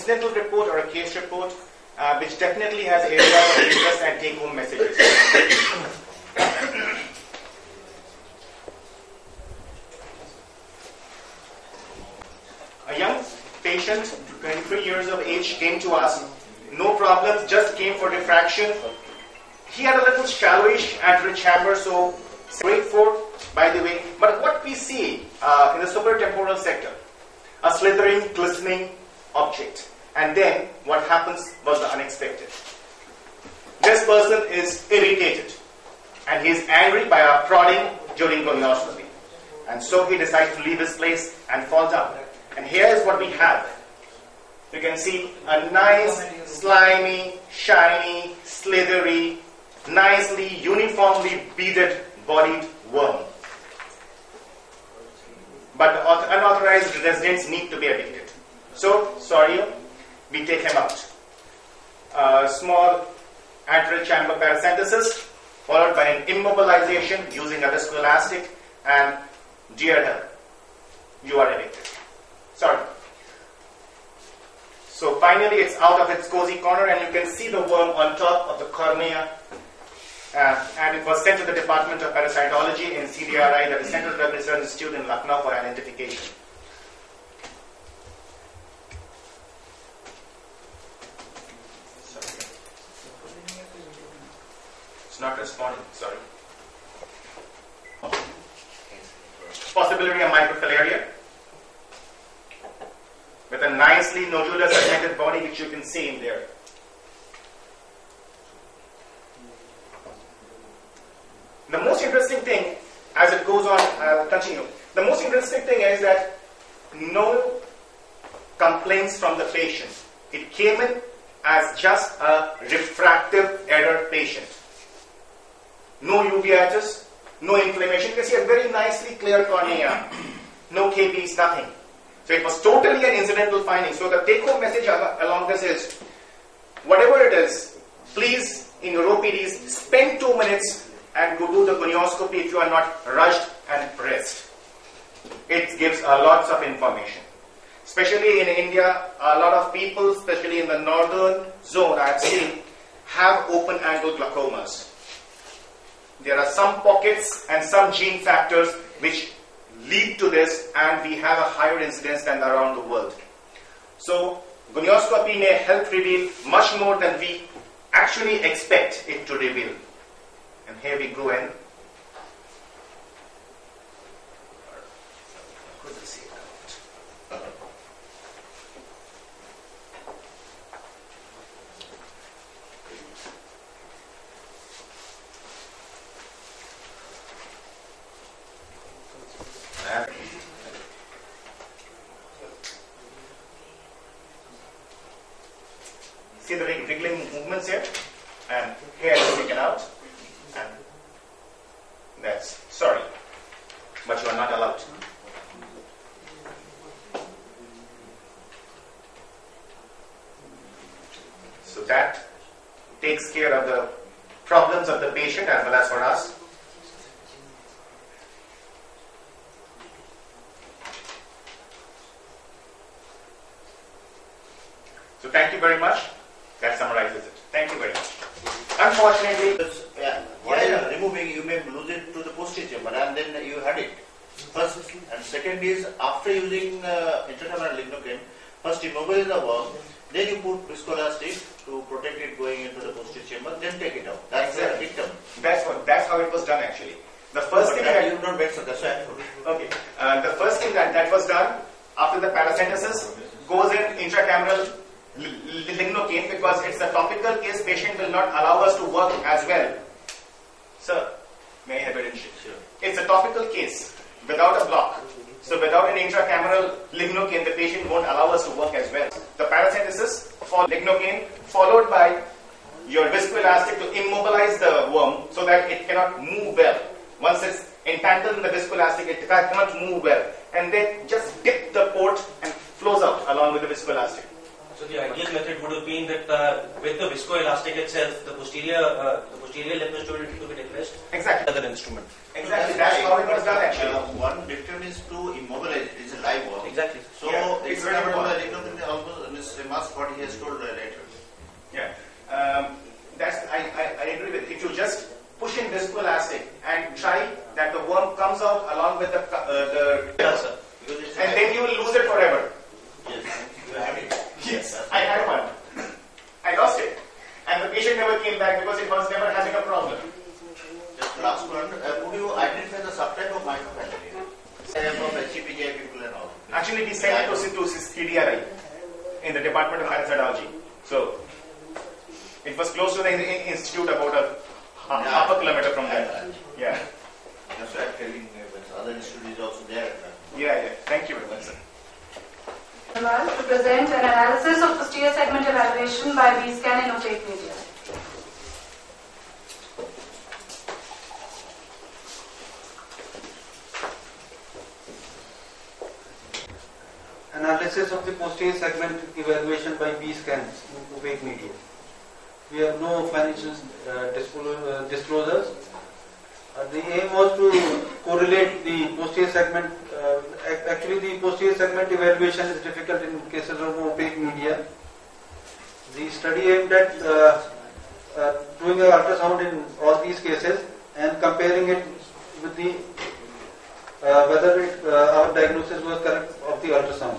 incidental report or a case report, which definitely has areas of interest and take-home messages. A young patient, 23 years of age, came to us. No problems, just came for diffraction. He had a little shallowish anterior chamber, so grade 4, by the way. But what we see in the supratemporal sector, a slithering, glistening object. And then what happens was the unexpected. This person is irritated and he is angry by our prodding during gonioscopy. And so he decides to leave his place and fall down. And here is what we have. You can see a nice, slimy, shiny, slithery, nicely, uniformly beaded bodied worm. But the unauthorized residents need to be evicted. So, sorry, we take him out. Small anterior chamber paracentesis, followed by an immobilization using a viscoelastic, and dear help, you are evicted. Sorry. So finally it's out of its cozy corner and you can see the worm on top of the cornea. And it was sent to the Department of Parasitology in CDRI, that is Central Drug Research Institute in Lucknow, for identification. Sorry. It's not responding, sorry. Possibility of microfilaria with a nicely nodular segmented body, which you can see in there. The most interesting thing, as it goes on, I'll continue. The most interesting thing is that no complaints from the patient. It came in as just a refractive error patient. No uveitis, no inflammation. You can see a very nicely clear cornea. No KPs, nothing. So it was totally an incidental finding. So the take-home message along this is, whatever it is, please, in your OPDs, spend 2 minutes and go do the gonioscopy if you are not rushed and pressed. It gives lots of information. Especially in India, a lot of people, especially in the northern zone, I have seen, have open angle glaucomas. There are some pockets and some gene factors which lead to this, and we have a higher incidence than around the world. So gonioscopy may help reveal much more than we actually expect it to reveal. And here we go in. See the wriggling movements here, and hair is taken out, and that's, sorry, but you are not allowed. So that takes care of the problems of the patient as well as for us. So thank you very much. That summarizes it. Thank you very much. Unfortunately, while removing, you may lose it to the posterior chamber, and then you had it. First, and second is, after using intracameral lignocaine, first immobilize the worm, then you put viscoelastic to protect it going into the posterior chamber, then take it out. That's the dictum. That's how it was done actually. The first thing that you not bet, so that's why. Okay. The first thing that was done after the paracentesis goes in intracameral lignocaine, because it's a topical case. Patient will not allow us to work as well. Sir, may I have it? Sure. It's a topical case without a block. So without an intracameral lignocaine, the patient won't allow us to work as well. The paracentesis for lignocaine, followed by your viscoelastic to immobilize the worm so that it cannot move well. Once it's entangled in the viscoelastic, it cannot move well. And then just dip the port and flows out along with the viscoelastic. So the ideal method would have been that with the viscoelastic itself, the posterior lip node to be depressed. Exactly. Other instrument. Exactly. That's how it was done actually. One dictum is to immobilize. It's a live worm. Exactly. So yeah, it's very important. Lignocaine almost mask what he has told later. Yeah. I agree with it. If you just push in viscoelastic and try that the worm comes out along with the Yes, sir. and then you will lose it forever. Yes, you have it. Yes, I had one. I lost it. And the patient never came back because it was never having a problem. Just last one, could you identify the subtype of microfilaria? From HCPGI people and all. Actually, we sent it to CDRI in the Department of Anesthesiology. So, it was close to the institute, about half a kilometer from there. Yeah. That's why I'm telling you, but other institutes also there. Yeah. Thank you very much, sir. To present an analysis of posterior segment evaluation by B-scan in opaque media. Analysis of the posterior segment evaluation by B-scan in opaque media. We have no financial disclosures. The aim was to correlate the posterior segment. Actually, the posterior segment evaluation is difficult in cases of opaque media. The study aimed at doing an ultrasound in all these cases and comparing it with the whether our diagnosis was correct of the ultrasound.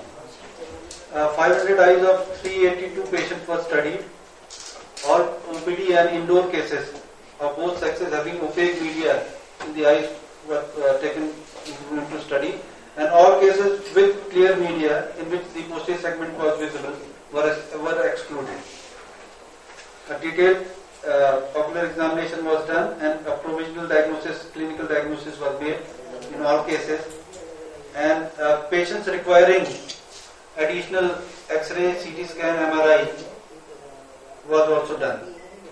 500 eyes of 382 patients were studied. All OPD and indoor cases of both sexes having opaque media in the eyes were taken into study, and all cases with clear media in which the posterior segment was visible were excluded. A detailed ocular examination was done and a provisional diagnosis, clinical diagnosis was made in all cases, and patients requiring additional X-ray, CT scan, MRI was also done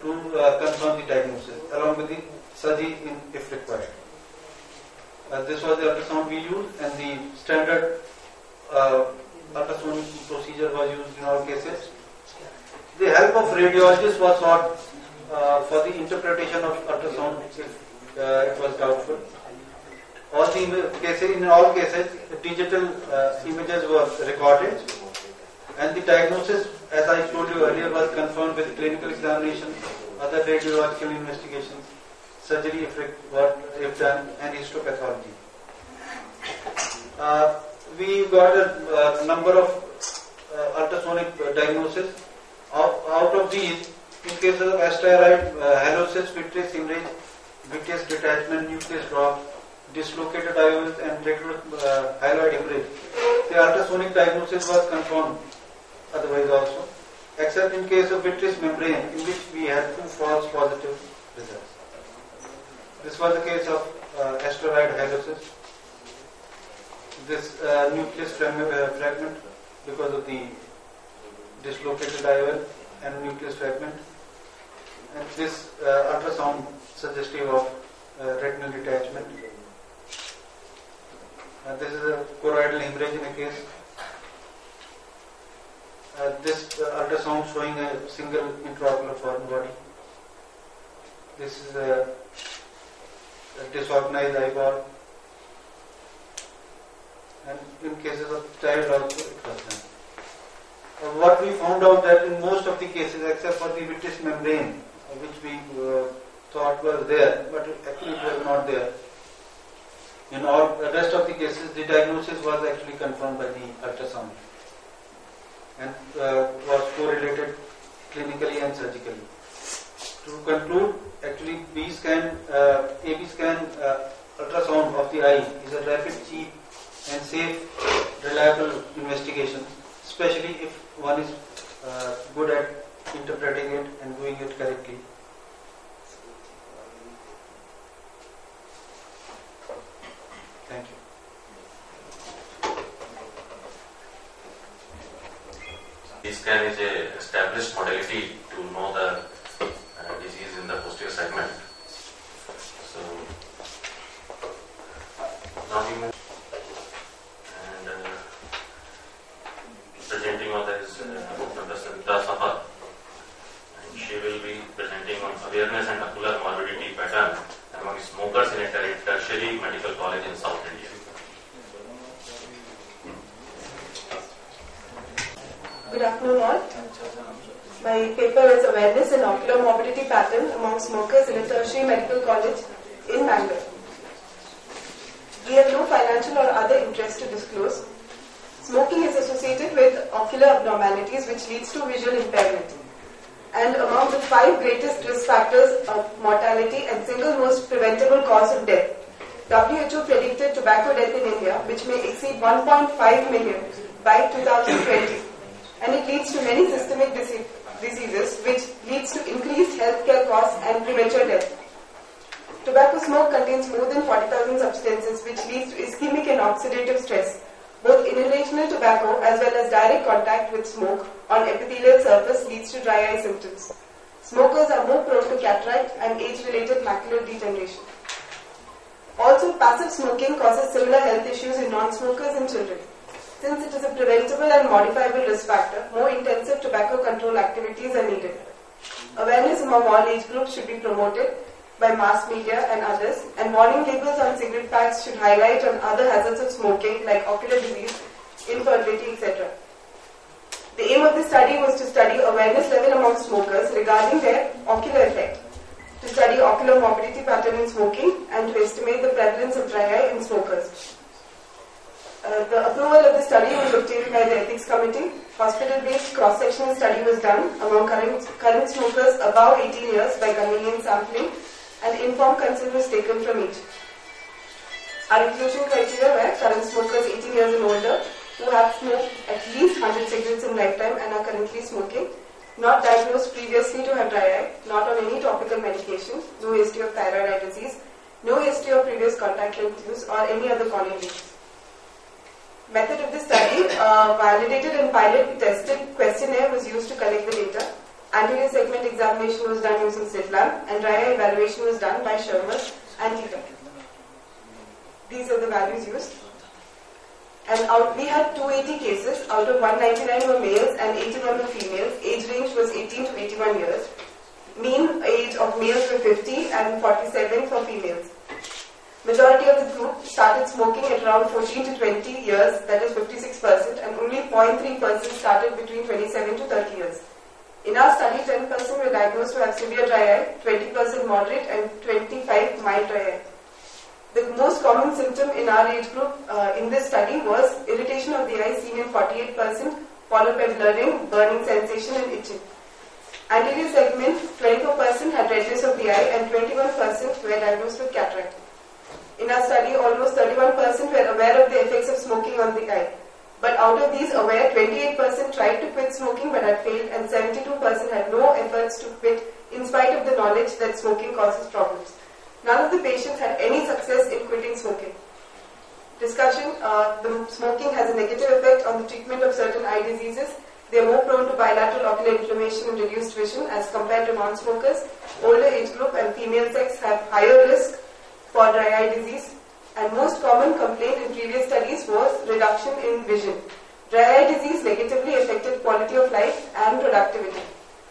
to confirm the diagnosis along with the surgery if required. This was the ultrasound we used, and the standard ultrasound procedure was used in all cases. The help of radiologists was sought for the interpretation of ultrasound if it was doubtful. In all cases, digital images were recorded, and the diagnosis, as I told you earlier, was confirmed with clinical examination, other radiological investigations, surgery if done, and histopathology. We got a number of ultrasonic diagnoses. Out of these, in cases of asteroid, halosis, vitreous hemorrhage, vitreous detachment, nucleus drop, dislocated IOLs, and hyaloid hemorrhage, the ultrasonic diagnosis was confirmed otherwise also, except in case of vitreous membrane, in which we had 2 false positive results. This was the case of asteroid halosis. This nucleus fragment because of the dislocated IOL and nucleus fragment, and this ultrasound suggestive of retinal detachment. This is a choroidal hemorrhage in a case. This ultrasound showing a single intraocular foreign body. This is a disorganized eyeball, and in cases of child also it was done. What we found out that in most of the cases, except for the vitreous membrane, which we thought was there, but actually it was not there. In all the rest of the cases, the diagnosis was actually confirmed by the ultrasound and was correlated clinically and surgically. To conclude, actually AB scan ultrasound of the eye is a rapid, cheap and safe, reliable investigation, especially if one is good at interpreting it and doing it correctly. Thank you. B-scan is an established modality to know the disease in the posterior segment. So now we move and presenting on this Dr. Safar, and she will be presenting on awareness and ocular morbidity pattern among smokers in a tertiary medical college in South India. Good afternoon. afternoon all. My paper is Awareness and Ocular Morbidity Pattern Among Smokers in a Tertiary Medical College in Bangalore. We have no financial or other interest to disclose. Smoking is associated with ocular abnormalities which leads to visual impairment. And among the 5 greatest risk factors of mortality and single most preventable cause of death, WHO predicted tobacco death in India, which may exceed 1.5 million by 2020. And it leads to many systemic diseases, which leads to increased healthcare costs and premature death. Tobacco smoke contains more than 40,000 substances, which leads to ischemic and oxidative stress. Both inhalational tobacco as well as direct contact with smoke on epithelial surface leads to dry eye symptoms. Smokers are more prone to cataract and age-related macular degeneration. Also, passive smoking causes similar health issues in non-smokers and children. Since it is a preventable and modifiable risk factor, more intensive tobacco control activities are needed. Awareness among all age groups should be promoted by mass media and others, and warning labels on cigarette packs should highlight on other hazards of smoking like ocular disease, infertility, etc. The aim of this study was to study awareness level among smokers regarding their ocular effect, to study ocular morbidity pattern in smoking, and to estimate the prevalence of dry eye in smokers. The approval of the study was obtained by the Ethics Committee. Hospital-based cross-sectional study was done among current smokers above 18 years by convenience sampling, and informed consent was taken from each. Our inclusion criteria were current smokers 18 years and older who have smoked at least 100 cigarettes in lifetime and are currently smoking, not diagnosed previously to have dry eye, not on any topical medication, no history of thyroid eye disease, no history of previous contact lens use or any other calling disease. Method of the study, validated and pilot tested questionnaire was used to collect the data. Anterior segment examination was done using slit lamp, and dry eye evaluation was done by Shermer's and Tita. These are the values used. And we had 280 cases. Out of 199 were males and 81 were females. Age range was 18 to 81 years. Mean age of males were 50 and 47 for females. Majority of the group started smoking at around 14 to 20 years, that is 56%, and only 0.3% started between 27 to 30 years. In our study, 10% were diagnosed to have severe dry eye, 20% moderate, and 25 mild dry eye. The most common symptom in our age group in this study was irritation of the eye seen in 48%, followed by blurring, burning sensation, and itching. Anterior segment, 24% had redness of the eye, and 21% were diagnosed with cataract. In our study, almost 31% were aware of the effects of smoking on the eye. But out of these aware, 28% tried to quit smoking but had failed, and 72% had no efforts to quit in spite of the knowledge that smoking causes problems. None of the patients had any success in quitting smoking. Discussion, the smoking has a negative effect on the treatment of certain eye diseases. They are more prone to bilateral ocular inflammation and reduced vision as compared to non-smokers. Older age group and female sex have higher risk for dry eye disease, and most common complaint in previous studies was reduction in vision. Dry eye disease negatively affected quality of life and productivity.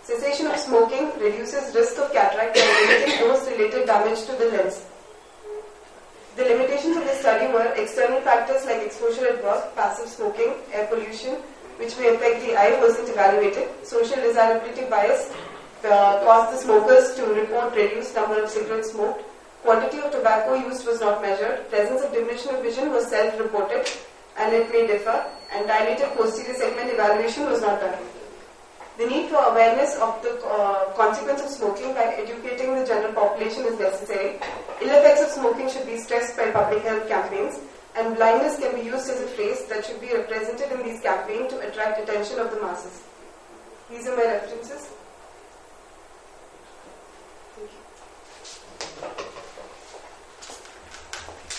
Cessation of smoking reduces risk of cataract by limiting dose-related damage to the lens. The limitations of the study were external factors like exposure at work, passive smoking, air pollution, which may affect the eye, wasn't evaluated. Social desirability bias caused the smokers to report reduced number of cigarettes smoked. Quantity of tobacco used was not measured. Presence of diminution of vision was self-reported, and it may differ. And dilated posterior segment evaluation was not done. The need for awareness of the consequence of smoking by educating the general population is necessary. Ill effects of smoking should be stressed by public health campaigns, and blindness can be used as a phrase that should be represented in these campaigns to attract attention of the masses. These are my references.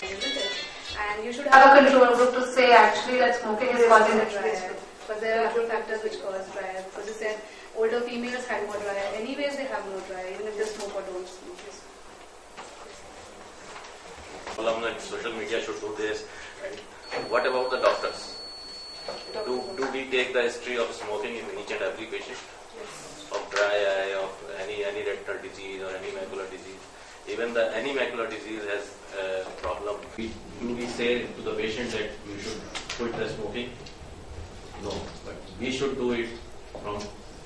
And you should have a control group to say actually that smoking is causing the dry eye. But there are other factors which cause dry eye. Because you said older females had more dry eye. Anyways, they have no dry eye, even if they smoke or don't smoke. Like social media should do this. And what about the doctors? Do we take the history of smoking in each and every patient? Yes. Of dry eye, of any retinal disease or any macular disease? Even any macular disease has a problem. Do we say to the patient that you should quit the smoking? No, but we should do it from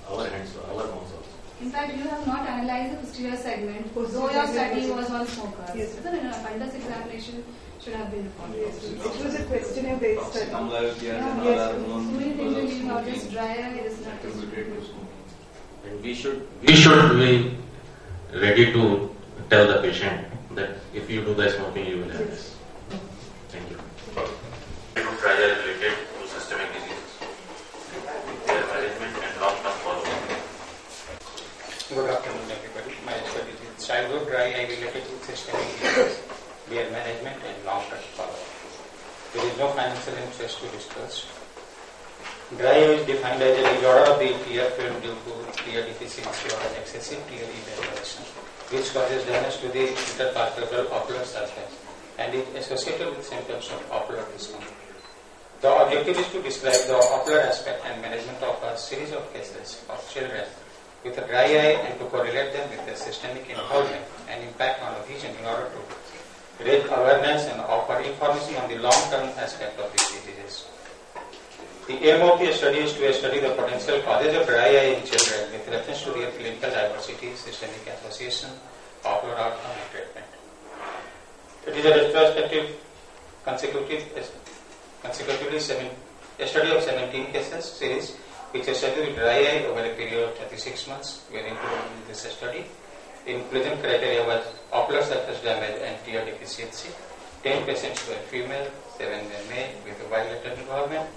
our hands, our mouths also. In fact, you have not analyzed the posterior segment, though your study was on smokers. Yes. So, a fundus examination should have been performed. Yes. It was a questionnaire based study. Yes. So many things are leaving out, just dry eye, it is not just. And we should be ready to tell the patient that if you do the smoking, you will have this. Thank you. Dry eye related to systemic diseases, their management and long-term follow-up. Good afternoon, everybody. My study is childhood dry eye related to systemic diseases, their management and long-term follow-up. There is no financial interest to discuss. Dry eye is defined as a disorder of the tear film due to tear deficiency or excessive tear evacuation, which causes damage to the interpalpebral ocular surface and is associated with symptoms of ocular discomfort. The objective is to describe the ocular aspect and management of a series of cases of children with a dry eye and to correlate them with the systemic involvement and impact on the vision in order to raise awareness and offer information on the long-term aspect of these diseases. The aim of the study is to study the potential causes of dry eye in children with reference to their clinical diversity, systemic association, ocular outcome and treatment. It is a retrospective a study of 17 cases series which is studied with dry eye over a period of 36 months. We are included in this study. Inclusion criteria was ocular surface damage and tear deficiency. 10 patients were female, 7 were male with a bilateral involvement.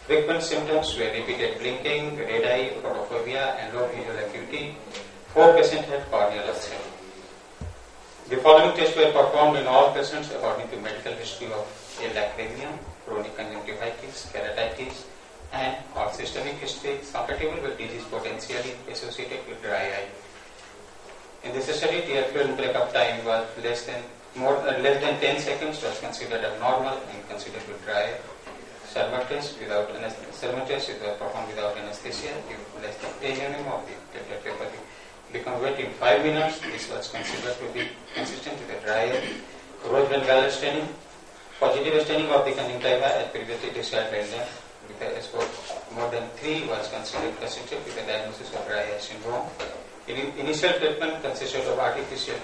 Frequent symptoms were repeated blinking, red eye, photophobia, and low visual acuity. 4 patients had corneal ulcer. The following tests were performed in all patients according to medical history of lacrimia, chronic conjunctivitis, keratitis, and or systemic history compatible with disease potentially associated with dry eye. In this study, tear film breakup time was less than 10 seconds was considered abnormal and considered with dry eye. Sermer test was performed without anesthesia. If less than 10 mm of the tear paper become wet in 5 minutes, this was considered to be consistent with a dry eye. Rose-Van staining, positive staining of the conjunctiva as previously described by them with a score more than 3 was considered consistent with the diagnosis of dry eye syndrome. Initial treatment consisted of artificial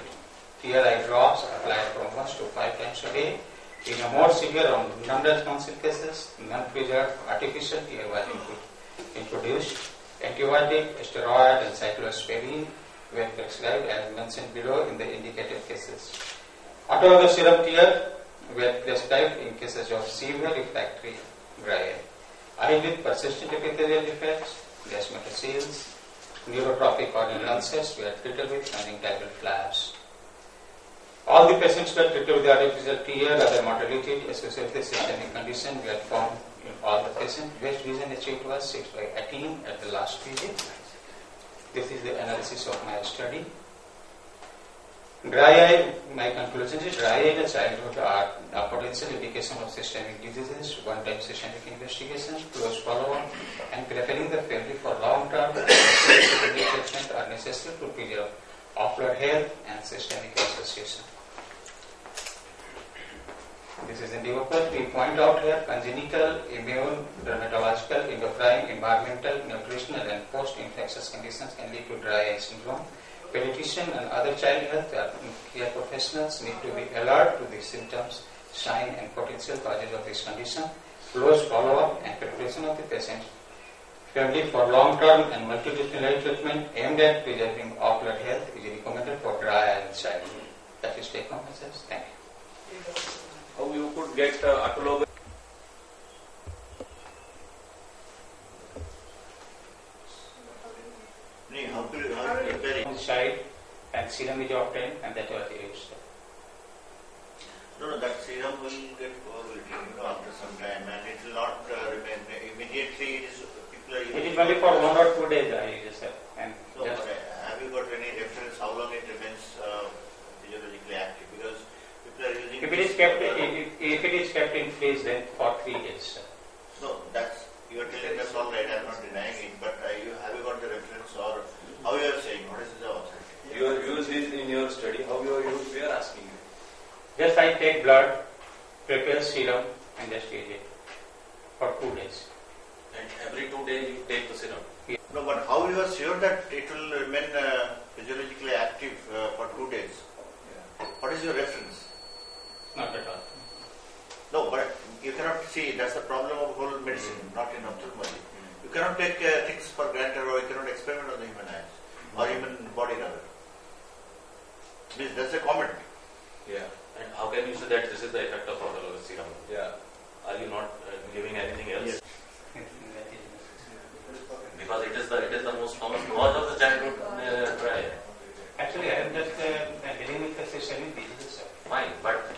tear eye drops applied from 1 to 5 times a day. In a more severe or non-responsive cases, non-preserved artificial tear was introduced. Antibiotic, steroid, and cyclosporine were prescribed as mentioned below in the indicated cases. Autologous serum tear were prescribed in cases of severe refractory dry eye. Eye with persistent epithelial defects, desmetaseals, neurotrophic corneal ulcers were treated with conjunctival flaps. All the patients were treated with artificial tear. Other mortality associated with systemic condition were found in all the patients. Best vision achieved was 6/18 at the last visit. This is the analysis of my study. Dry eye, my conclusion is dry eye in childhood are a potential indication of systemic diseases, one-time systemic investigation, close follow-up, and preparing the family for long-term treatment are necessary to preserve ocular health and systemic association. This is in the open. We point out here congenital, immune, dermatological, endocrine, environmental, nutritional, and post-infectious conditions can lead to dry eye syndrome. Pediatrician and other child health care professionals need to be alert to the symptoms, sign, and potential causes of this condition. Close follow-up and preparation of the patient family for long-term and multidisciplinary treatment aimed at preserving ocular health is recommended for dry eye in childhood. That is take home message. Thank you. How you could get autologous? Child and serum is obtained, and that was the use. No, that serum will get over after some time, and it will not remain immediately. It is only for 1 or 2 days I use it. And so, have you got any reference how long it remains physiologically active? Because people are using. If it is kept in freeze, then for 3 days. So that's you are telling us all right. I'm not denying it, but have you got the reference or how you are saying? What is the answer? You are used it in your study. How you are used? We are asking you. Just I take blood, prepare serum, and just use it for 2 days. And every 2 days you take the serum. No, but how you are sure that it will remain physiologically active for 2 days? What is your reference? Not at all. No, but you cannot see. That's the problem of whole medicine, not in ophthalmology. You cannot take things for granted, or you cannot experiment on the human eyes or human body rather. Means that's a comment. Yeah. And how can you say that this is the effect of autologous serum? Yeah. Are you not giving anything else? Yes. Because it is the most common cause of the childhood dry eye. Actually, I am just dealing with the systemic diseases. Fine, but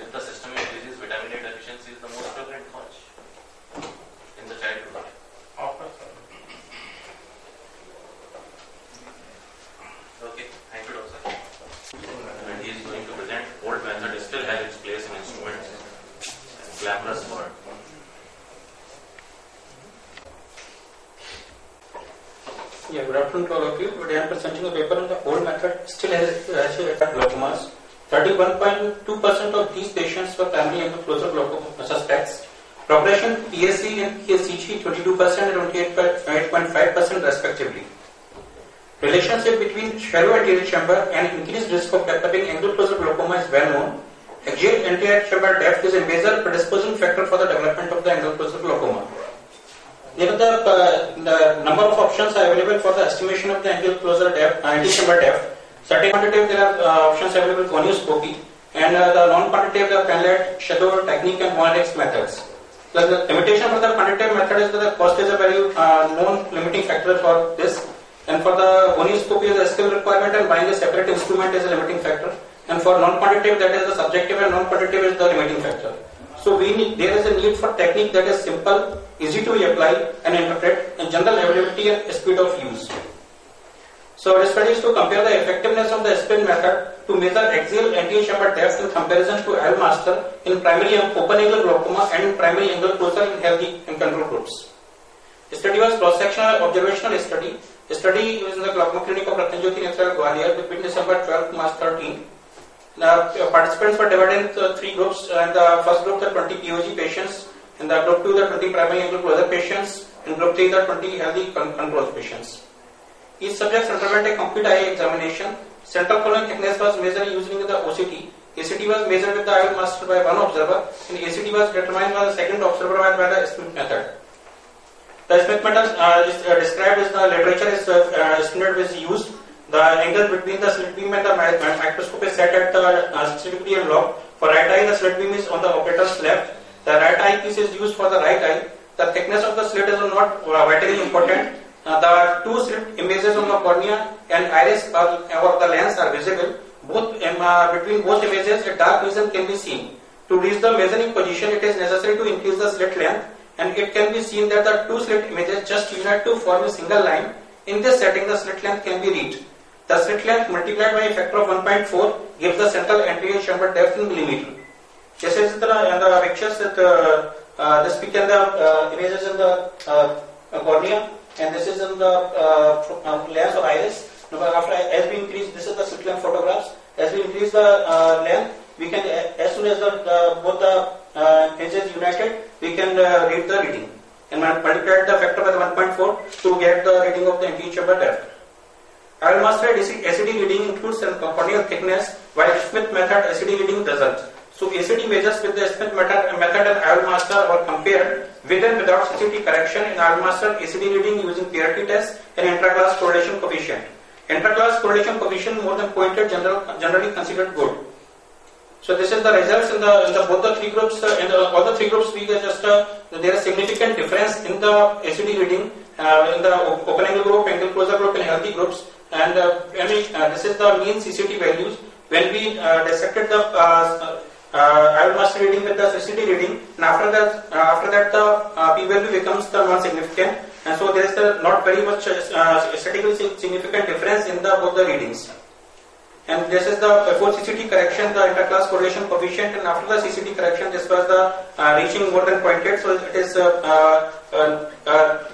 if the systemic disease, vitamin A deficiency is the most prevalent cause in the childhood. Of course, sir. Okay, thank you, doctor. And he is going to present old method still has its place in instruments and glamorous word. Yeah, good afternoon to all of you. Today I am presenting a paper on the old method still has glaucomas. 31.2% of these patients were primary ankylosing glaucoma suspects. Progression PSC and PSCG 22% and 28.5% respectively. Relationship between shallow anterior chamber and increased risk of developing ankylosing glaucoma is well known. Axial anterior chamber depth is a major predisposing factor for the development of the ankylosing glaucoma. There are the number of options are available for the estimation of the ankylosing depth, anti-chamber depth. Certain quantitative there are options available gonioscopy, and the non-quantitative the Penlight, shadow technique and Monadex methods. The limitation for the quantitative method is that the cost is a very known limiting factor for this, and for the gonioscopy is a skill requirement and buying a separate instrument is a limiting factor, and for non-quantitative that is the subjective and non-quantitative is the limiting factor. So there is a need for technique that is simple, easy to apply and interpret, and general availability and speed of use. So the study is to compare the effectiveness of the SPIN method to measure axial anterior chamber depth in comparison to AIOC in primary open-angle glaucoma and in primary angle closer in healthy and control groups. The study was cross-sectional observational study. The study was in the glaucoma clinic of Ratnajyoti National Gwalior between December 12 to March 13. The participants were divided into 3 groups. In the first group, the 20 POG patients. In the group 2, the 20 primary angle closer patients. In group 3, the 20 healthy control patients. Each subject underwent a complete eye examination. Central column thickness was measured using the OCT. ACT was measured with the AIOC by one observer, and ACT was determined by the second observer by the Smith method. The Smith method is described as the literature is standard is used. The angle between the slit beam and the microscope is set at the 60 degree and log. For right eye, the slit beam is on the operator's left. The right eyepiece is used for the right eye. The thickness of the slit is not vitally important. The 2 slit images on the cornea and iris or the lens are visible. Between both images, a dark region can be seen. To reach the measuring position, it is necessary to increase the slit length, and it can be seen that the 2 slit images just unite to form a single line. In this setting, the slit length can be reached. The slit length multiplied by a factor of 1.4 gives the central anterior chamber depth in millimeter. This is the pictures that this picture the images in the cornea, and this is in the lens or iris. After as we increase, this is the slit length photographs. As we increase the length, we can as soon as both the edges united, we can read the reading and multiply the factor by 1.4 to get the reading of the anterior chamber depth. AIOC ACD reading includes corneal thickness, while Smith method ACD reading doesn't. So ACD measures with the Smith method and AIOC are compared with and without CCT correction. In AIOC ACD reading using PRT test and intra-class correlation coefficient. Intra-class correlation coefficient more than 0.8 generally considered good. So this is the results in the both the 3 groups. In all the 3 groups, we just there is significant difference in the ACD reading in the open angle group, angle closer group, and healthy groups. And this is the mean CCT values. When we dissected the AIOC reading with the CCT reading, and after that the p-value becomes the non-significant, and so there is not very much statistically significant difference in both the readings. And this is the before CCT correction, the interclass correlation coefficient, and after the CCT correction, this was the reaching more than 0.8, so it is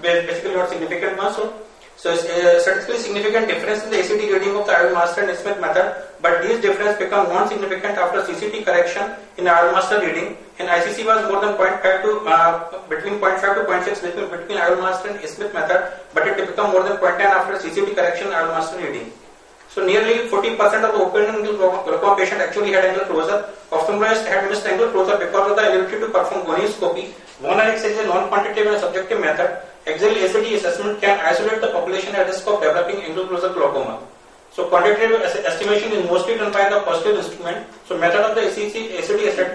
basically not significant one. So So it's a statistically significant difference in the ACT reading of the IOL master and Smith method, but these differences become non-significant after CCT correction in IOL master reading. In ICC was more than 0.5 to between 0.5 to 0.6 between IOL master and Smith method, but it become more than 0.10 after CCT correction IOL master reading. So nearly 40% of the open angle glaucoma patient actually had angle closure. Ophthalmologist had missed angle closure because of the inability to perform gonioscopy. Von Erich is a non-quantitative and subjective method. Axial ACT assessment can isolate the population at risk of developing angle closure glaucoma. So quantitative estimation is mostly done by the positive instrument. So method of the ACT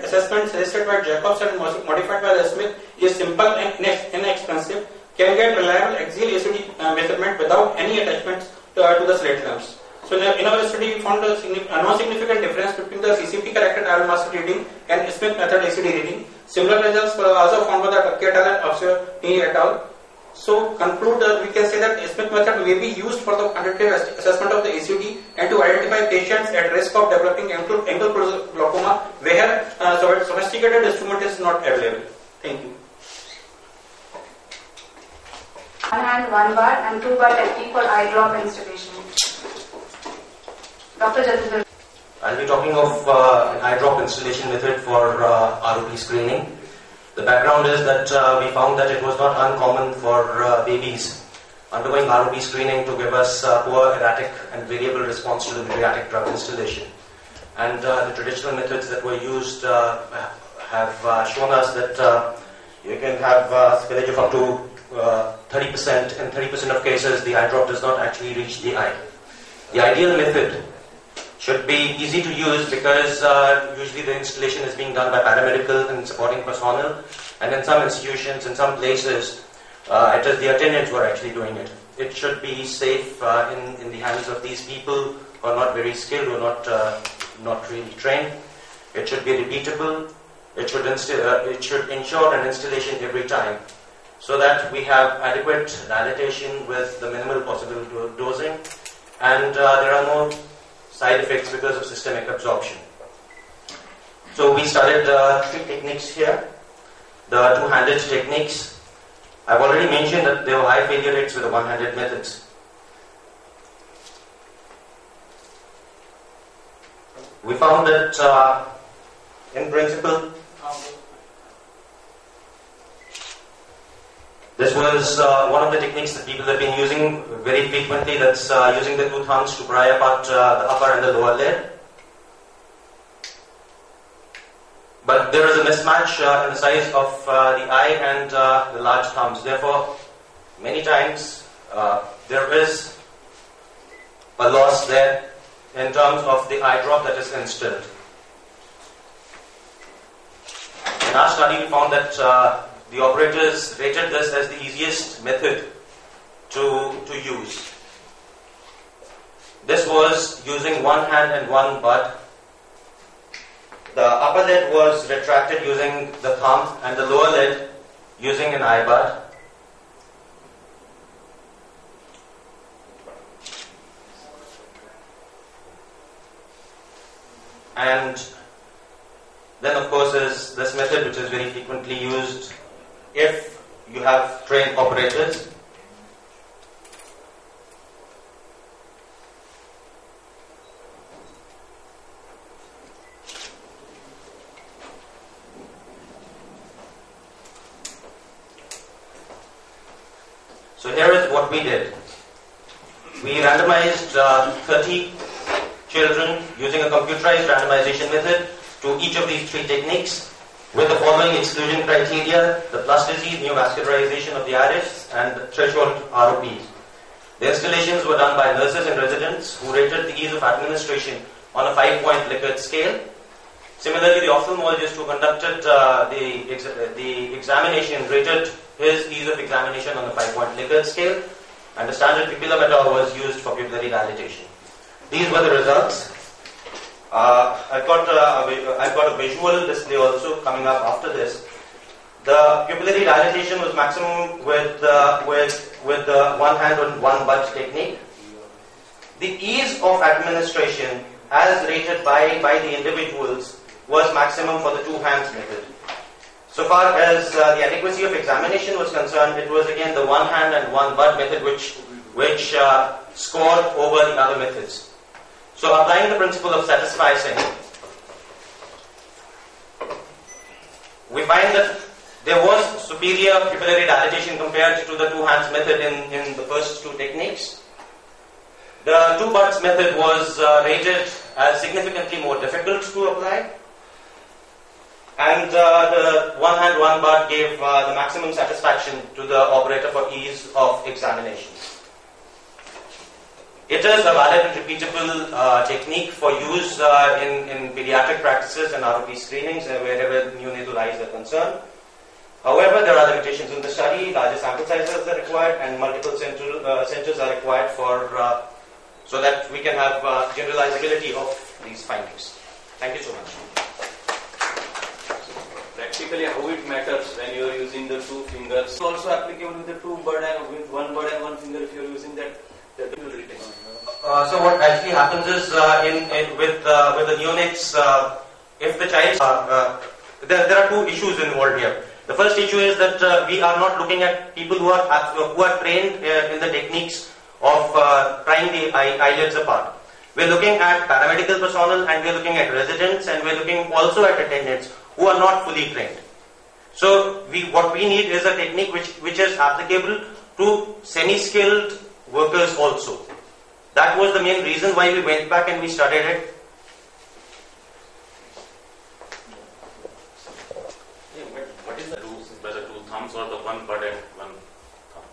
assessment suggested by Jacobs and modified by the Smith is simple and inexpensive. Can get reliable axial ACT measurement without any attachments to the slit lamps. So in our study, we found a non-significant difference between the CCT corrected IOL master reading and Smith method ACT reading. Similar results were also found by the Tuckey et al. and Ofsey et al. So conclude, we can say that Smith method may be used for the quantitative assessment of the ACT and to identify patients at risk of developing angle closure glaucoma where sophisticated instrument is not available. Thank you. One hand, 1 bar and 2 bar technique for eye drop installation. Dr. Jadidhar. I'll be talking of an eye drop installation method for ROP screening. The background is that we found that it was not uncommon for babies undergoing ROP screening to give us poor, erratic and variable response to the bariatric drug installation. And the traditional methods that were used have shown us that you can have spillage of up to 30%. In 30% of cases, the eye drop does not actually reach the eye. The ideal method should be easy to use because usually the installation is being done by paramedical and supporting personnel, and in some institutions, in some places, it is the attendants who are actually doing it. It should be safe in the hands of these people who are not very skilled, who are not really trained. It should be repeatable. It should ensure an installation every time so that we have adequate dilatation with the minimal possible dosing, and there are no side effects because of systemic absorption. So we started 3 techniques here. The two-handed techniques. I've already mentioned that there were high failure rates with the one-handed methods. We found that in principle, this was one of the techniques that people have been using very frequently, that's using the 2 thumbs to pry apart the upper and the lower lid. But there is a mismatch in the size of the eye and the large thumbs. Therefore, many times there is a loss there in terms of the eye drop that is instilled. In our study, we found that the operators rated this as the easiest method to use. This was using one hand and one bud. The upper lid was retracted using the thumb and the lower lid using an eye bud. And then of course is this method, which is very frequently used if you have trained operators. So here is what we did. We randomized 30 children using a computerized randomization method to each of these 3 techniques with the following exclusion criteria: the plus disease, neovascularization of the iris, and the threshold ROPs. The installations were done by nurses and residents who rated the ease of administration on a 5-point Likert scale. Similarly, the ophthalmologist who conducted the examination rated his ease of examination on a 5-point Likert scale, and the standard pupillometer was used for pupillary dilatation. These were the results. I've got a visual display also coming up after this. The pupillary dilatation was maximum with the one hand and one bud technique. The ease of administration, as rated by the individuals, was maximum for the 2 hands method. So far as the adequacy of examination was concerned, it was again the one hand and one bud method which which scored over the other methods. So applying the principle of satisficing, we find that there was superior pupillary dilatation compared to the two hands method in the first two techniques. The two buds method was rated as significantly more difficult to apply, and the one hand one bud gave the maximum satisfaction to the operator for ease of examination. It is a valid and repeatable technique for use in pediatric practices and ROP screenings wherever neonatal eyes are concerned. However, there are limitations in the study. Larger sample sizes are required, and multiple centers are required so that we can have generalizability of these findings. Thank you so much. Practically, how it matters when you are using the two fingers? It's also applicable with the two bud and with one bud and one finger. If you are using that will retain. So what actually happens is with the neonates, if the child there are two issues involved here. The first issue is that we are not looking at people who are trained in the techniques of prying the eyelids apart. We're looking at paramedical personnel, and we're looking at residents, and we're looking also at attendants who are not fully trained. So what we need is a technique which is applicable to semi-skilled workers also. That was the main reason why we went back and we studied it. What is the rules by the two thumbs or the one bud and one thumb?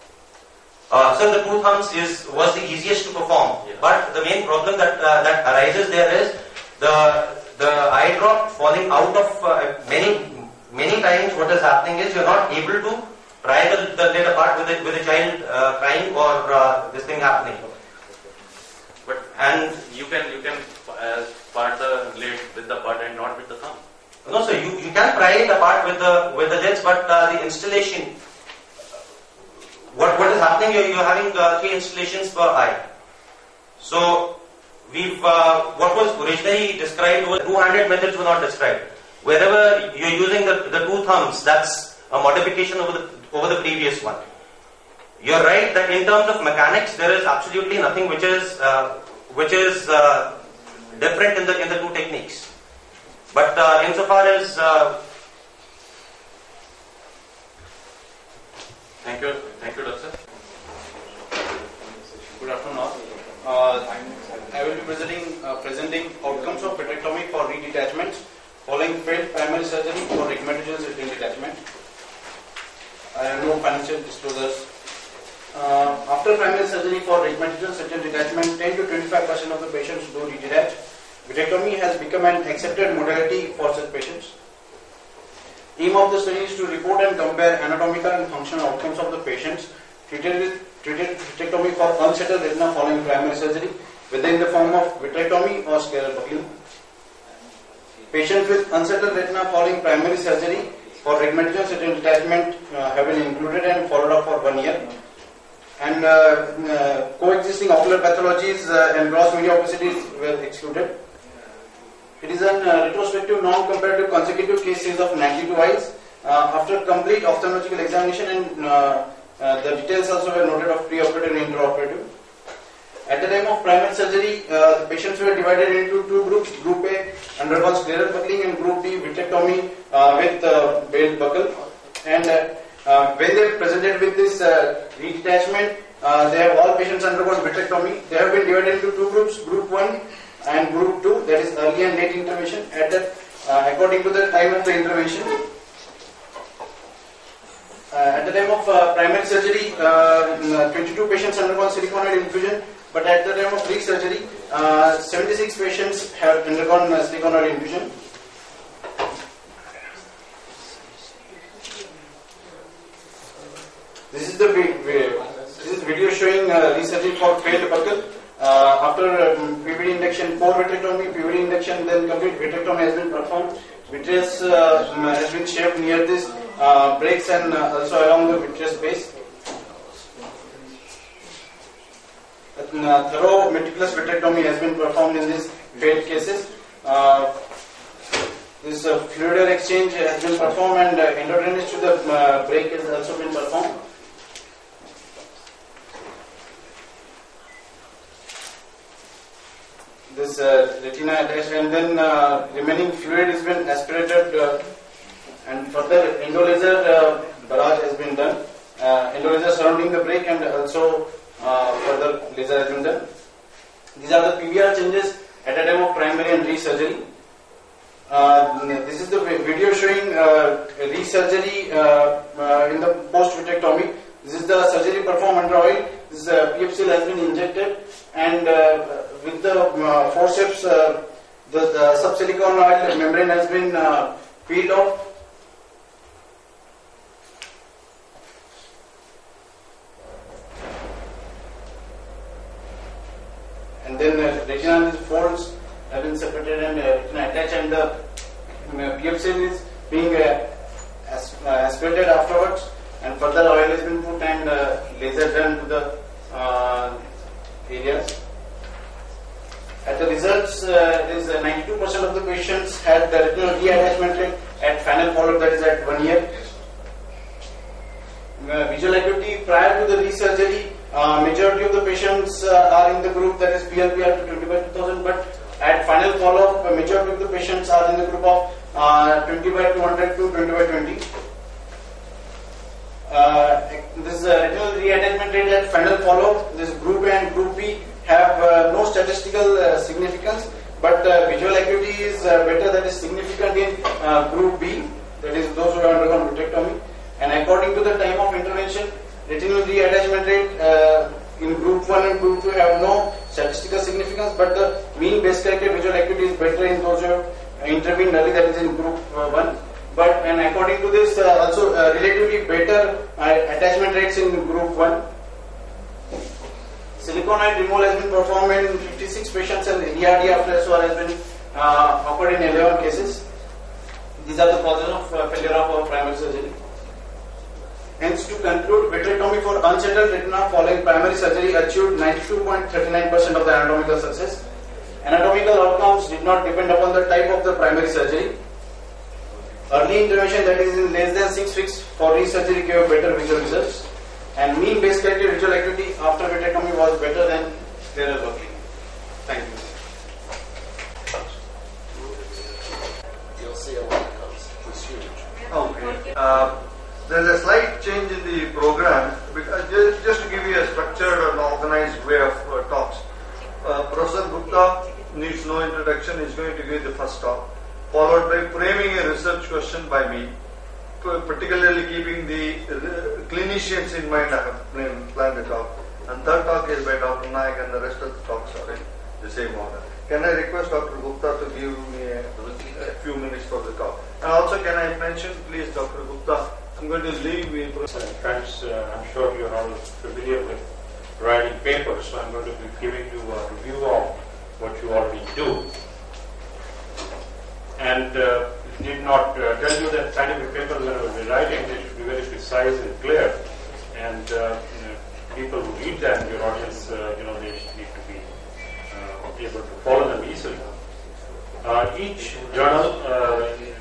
So the two thumbs was the easiest to perform, but the main problem that arises there is the eye drop falling out of many times. What is happening is you're not able to pry the lid apart with a child crying or this thing happening. And you can part the lid with the bud and not with the thumb. No, so you can pry it apart with the lids, but the installation. What is happening? You're having 3 installations per eye. So what was originally described was 200 methods were not described. Wherever you're using the two thumbs, that's a modification over the previous one. You're right that in terms of mechanics, there is absolutely nothing which is different in the two techniques. But insofar as Thank you, Doctor. Good afternoon all. I will be presenting outcomes of vitrectomy for redetachment following failed primary surgery for rigmatogenous retinal detachment. I have no financial disclosures. After primary surgery for rigmatogenous retinal detachment, 10 to 25% of the patients do redetach. Vitrectomy has become an accepted modality for such patients. Aim of the study is to report and compare anatomical and functional outcomes of the patients treated vitrectomy for unsettled retina following primary surgery, whether in the form of vitrectomy or scleral buckling. Patients with unsettled retina following primary surgery for rigmatogenous retinal detachment have been included and followed up for 1 year. And coexisting ocular pathologies and gross media opacities were excluded. It is an retrospective non-comparative consecutive case series of 92 eyes. After complete ophthalmological examination, and the details also were noted of preoperative and intraoperative. At the time of primary surgery, the patients were divided into 2 groups. Group A undergone scleral buckling and Group B vitrectomy with veiled buckle. And when they presented with this redetachment, all patients undergone vitrectomy. They have been divided into 2 groups, Group 1 and Group 2, that is early and late intervention, according to the time of the intervention. At the time of primary surgery, 22 patients undergone siliconoid infusion, but at the time of re-surgery, 76 patients have undergone siliconoid infusion. This is the video showing re-surgery for failed buckle. After PVD induction, 4 vitrectomy, PVD induction, then complete vitrectomy has been performed. Vitreous has been shaved near this breaks and also along the vitreous base. Thorough meticulous vitrectomy has been performed in these failed cases. This fluid exchange has been performed, and endodrainage to the break has also been performed. this retina attached, and then remaining fluid has been aspirated, and further endo laser barrage has been done. Endo laser surrounding the break, and also further laser has been done. These are the PVR changes at the time of primary and re-surgery. This is the video showing re-surgery in the post-vitrectomy. This is the surgery performed under oil. This PFCL has been injected, and with the forceps, the subsilicon oil membrane has been peeled off. And then retina folds have been separated and retina attached, and the PFCL is being aspirated afterwards, and further oil has been put and laser done to the areas. At the results, is 92% of the patients had the retinal reattachment rate at final follow-up, that is at 1 year. Visual acuity prior to the resurgery, majority of the patients are in the group that is PLPR to 20/2000, but at final follow-up, majority of the patients are in the group of 20/200 to 20/20. This retinal reattachment rate at final follow-up, this group A and group B have no statistical significance, but visual acuity is better, that is significant in group B, that is those who have undergone vitrectomy. And according to the time of intervention, retinal reattachment rate in group 1 and group 2 have no statistical significance, but the mean base corrected visual acuity is better in those who have intervened early, that is in group 1. But and according to this, also relatively better attachment rates in group 1. Siliconide removal has been performed in 56 patients, and ERD after SOR has been occurred in 11 cases. These are the causes of failure of our primary surgery. Hence, to conclude, vitrectomy for unsettled retina following primary surgery achieved 92.39% of the anatomical success. Anatomical outcomes did not depend upon the type of the primary surgery. Early intervention, that is in less than 6 weeks for re-surgery, gave better visual results. And mean base corrected visual acuity after vitrectomy was better than scleral working. Thank you. You'll see a lot comes. It's huge. Okay. There is a slight change in the program, because just to give you a structured and organized way of talks. Professor Gupta needs no introduction, is going to give the first talk, followed by framing a research question by me, particularly keeping the clinicians in mind. I have planned the talk. And third talk is by Dr. Naik, and the rest of the talks are in the same order. Can I request Dr. Gupta to give me a few minutes for the talk? And also, can I mention, please, Dr. Gupta, I'm going to leave with... Friends, I'm sure you're all familiar with writing papers, so I'm going to be giving you a review of what you already do. And did not tell you that scientific papers when I will be writing, they should be very precise and clear. And people who read them, your audience, they need to be able to follow them easily. Each journal,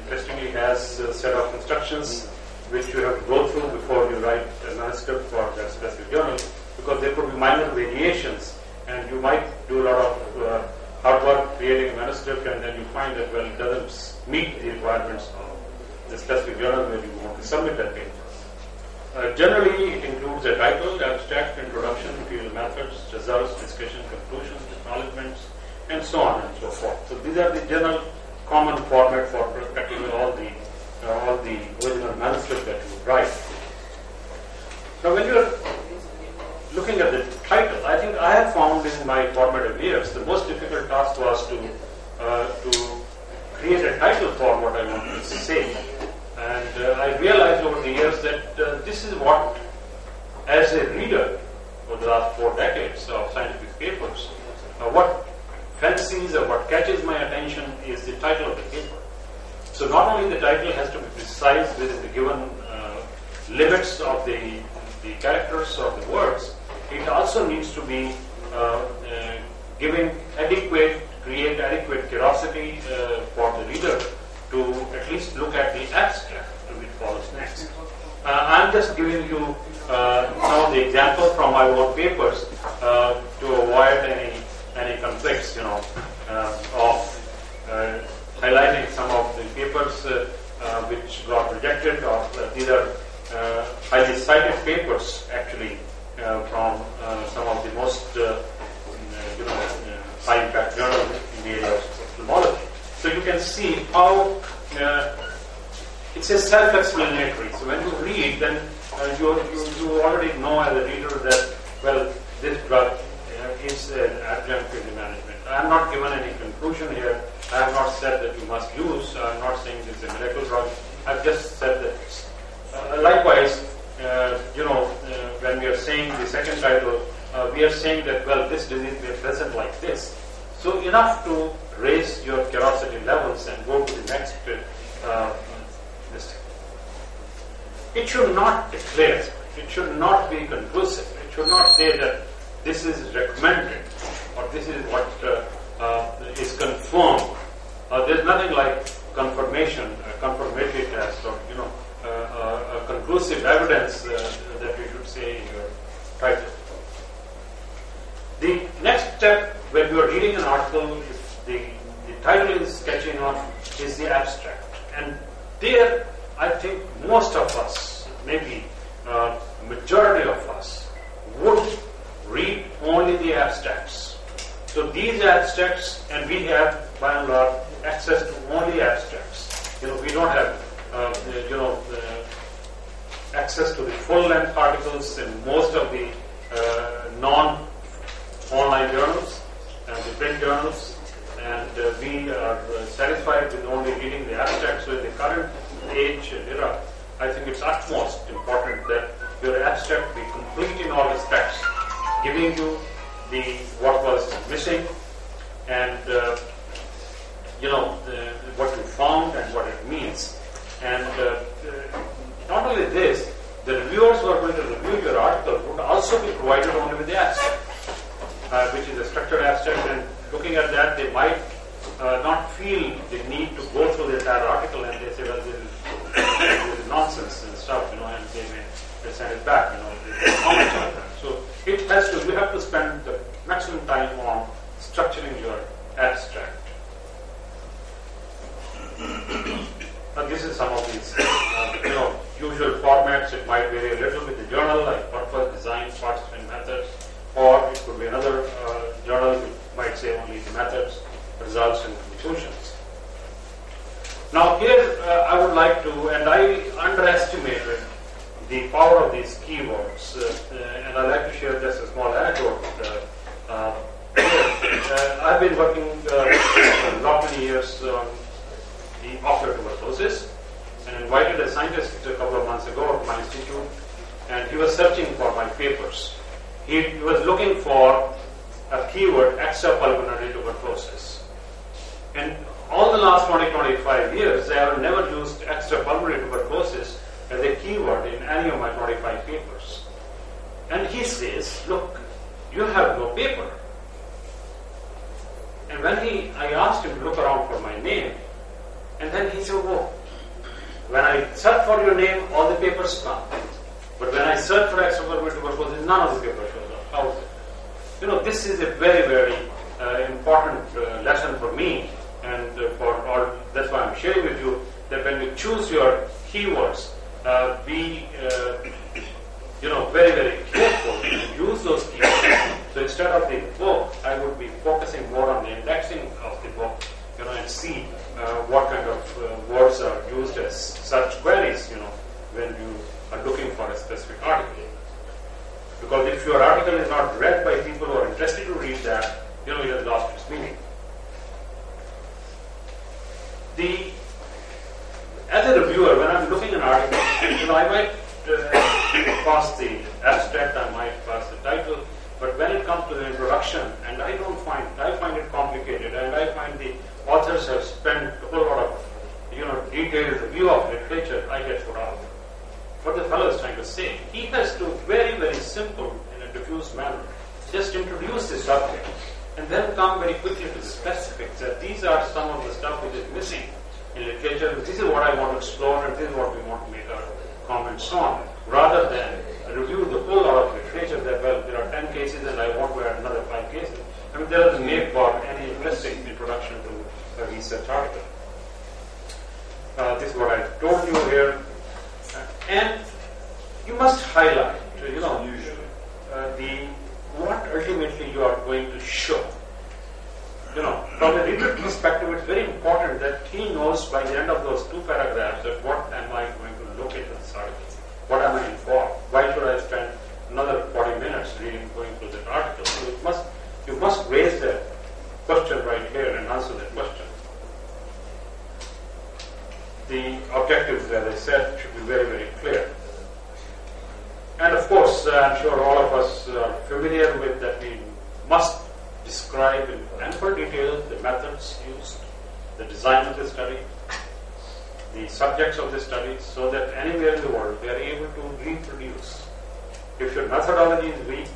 interestingly, has a set of instructions which you have to go through before you write a manuscript for that specific journal, because there could be minor variations, and you might do a lot of hard work creating a manuscript, and then you find that, well, it doesn't meet the requirements of the specific journal where you want to submit that paper. Generally, it includes a title, abstract, introduction, field methods, results, discussion, conclusions, acknowledgements, and so on and so forth. So these are the general common format for practically all the original manuscript that you write. Now, when you're looking at the title, I think I have found in my formative years the most difficult task was to create a title for what I wanted to say. And I realized over the years that this is what, as a reader over the last 4 decades of scientific papers, what fancies or what catches my attention is the title of the paper. So not only the title has to be precise within the given limits of the characters of the words, it also needs to be create adequate curiosity for the reader to at least look at the abstract which follows next. I'm just giving you some of the examples from my own papers to avoid any conflicts, see how it's a self-explanatory. So when you read, then you already know as a reader that, well, this drug is an adjunct to the management. I have not given any conclusion here. I have not said that you must use. I am not saying this is a miracle drug. I have just said that. Likewise, when we are saying the second title, we are saying that, well, this disease may present like this. So enough to raise your curiosity levels and go to the next mistake. It should not declare, it should not be conclusive, it should not say that this is recommended or this is what is confirmed. There's nothing like confirmation, confirmatory test, or conclusive evidence that you should say in your title. The next step when you are reading an article, the title is sketching off, is the abstract. And there, I think most of us, maybe majority of us, would read only the abstracts. So these abstracts, and we have by and large access to only abstracts. We don't have access to the full-length articles in most of the non-online journals and the print journals, and we are satisfied with only reading the abstract. So in the current age and era, I think it's utmost important that your abstract be complete in all respects, giving you what was missing and what you found and what it means. And not only this, the reviewers who are going to review your article would also be provided only with the abstract, which is a structured abstract, and looking at that, they might not feel the need to go through the entire article, and they say, well, this is nonsense and stuff, and they may send it back, comment on that. So it has to, you have to spend the maximum time on structuring your abstract. Now this is some of these, usual formats. It might vary a little with the journal, like purpose, design, participant, methods, or it could be another journal which might say only the methods, results, and conclusions. Now here I would like to, and I underestimated the power of these keywords, and I'd like to share just a small anecdote. I've been working a lot many years on the ocular tuberculosis, and invited a scientist a couple of months ago to my institute, and he was searching for my papers. He was looking for a keyword, extrapulmonary tuberculosis. And all the last 20-25 years, I have never used extrapulmonary tuberculosis as a keyword in any of my 25 papers. And he says, look, you have no paper. And when I asked him to look around for my name, and then he said, oh, when I search for your name, all the papers come. But when I search for extrapulmonary tuberculosis, none of the papers shows up. How is it? This is a very, very important lesson for me, and for all. That's why I'm sharing with you that when you choose your keywords, be very, very careful to use those keywords. So instead of the book, I would be focusing more on the indexing of the book, and see what kind of words are used as such queries, when you are looking for a specific article. Because if your article is not read by people who are interested to read that, it has lost its meaning. As a reviewer, when I'm looking at an article, I might pass the abstract, I might pass the title, but when it comes to the introduction, and I find it complicated, and I find the authors have spent a whole lot of detailed review of literature, I get put off. What the fellow is trying to say, he has to very, very simple, in a diffuse manner, just introduce the subject, and then come very quickly to the specifics, that these are some of the stuff which is missing in literature, this is what I want to explore, and this is what we want to make our comments on, rather than review the whole lot of literature that, well, there are 10 cases and I want to add another 5 cases. There doesn't make for any interesting introduction to a research article. This is what I told you here. And you must highlight, what ultimately you are going to show. from a reader perspective, it's very important that he knows by the end of those 2 paragraphs that what am I going to look into this article? What am I in for? Why should I spend another 40 minutes going through that article? So you must raise that question right here and answer that question. The objectives, as I said, should be very, very clear. And of course, I'm sure all of us are familiar with that we must describe in ample detail the methods used, the design of the study, the subjects of the study, so that anywhere in the world we are able to reproduce. If your methodology is weak,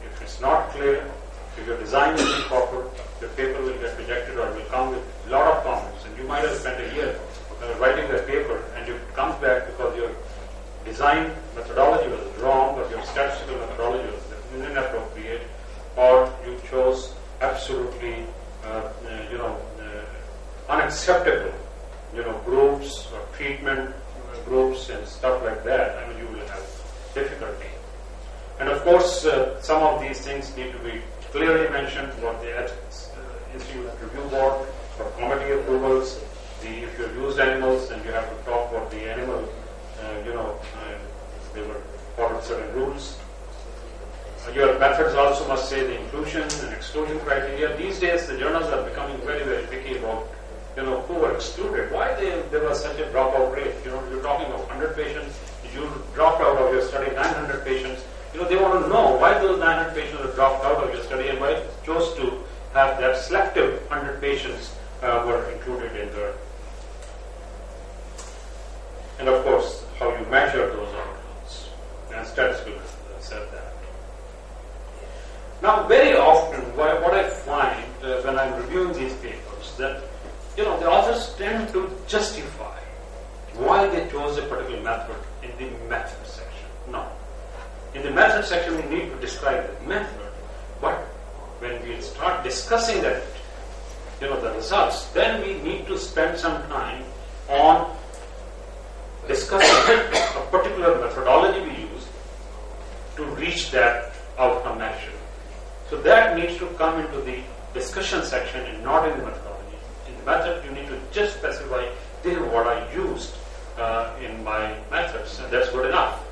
if it's not clear, if your design is improper, your paper will get rejected or will come with a lot of comments. And you might have spent a year writing that paper, and if it comes back because your design methodology was wrong, or your statistical methodology was inappropriate, or you chose absolutely, unacceptable, groups or treatment groups and stuff like that, I mean, you will have difficulty. And of course, some of these things need to be clearly mentioned for the Ethics Institute Review Board, for committee approvals. If you've used animals, then you have to talk about the animal, they were followed certain rules. Your methods also must say the inclusion and exclusion criteria. These days, the journals are becoming very, very picky about, who were excluded. Why there was such a dropout rate? You're talking of 100 patients. You dropped out of your study 900 patients. They want to know why those 900 patients were dropped out of your study and why you chose to have that selective 100 patients were included in there. And of course, how you measure those outcomes. And statistical said that. Now, very often, what I find when I'm reviewing these papers, that the authors tend to justify why they chose a particular method in the method section. No. In the method section, we need to describe the method, but when we start discussing that, the results, then we need to spend some time on discussing a particular methodology we use to reach that outcome actually. So that needs to come into the discussion section and not in the methodology. In the method, you need to just specify, this is what I used in my methods, and that's good enough.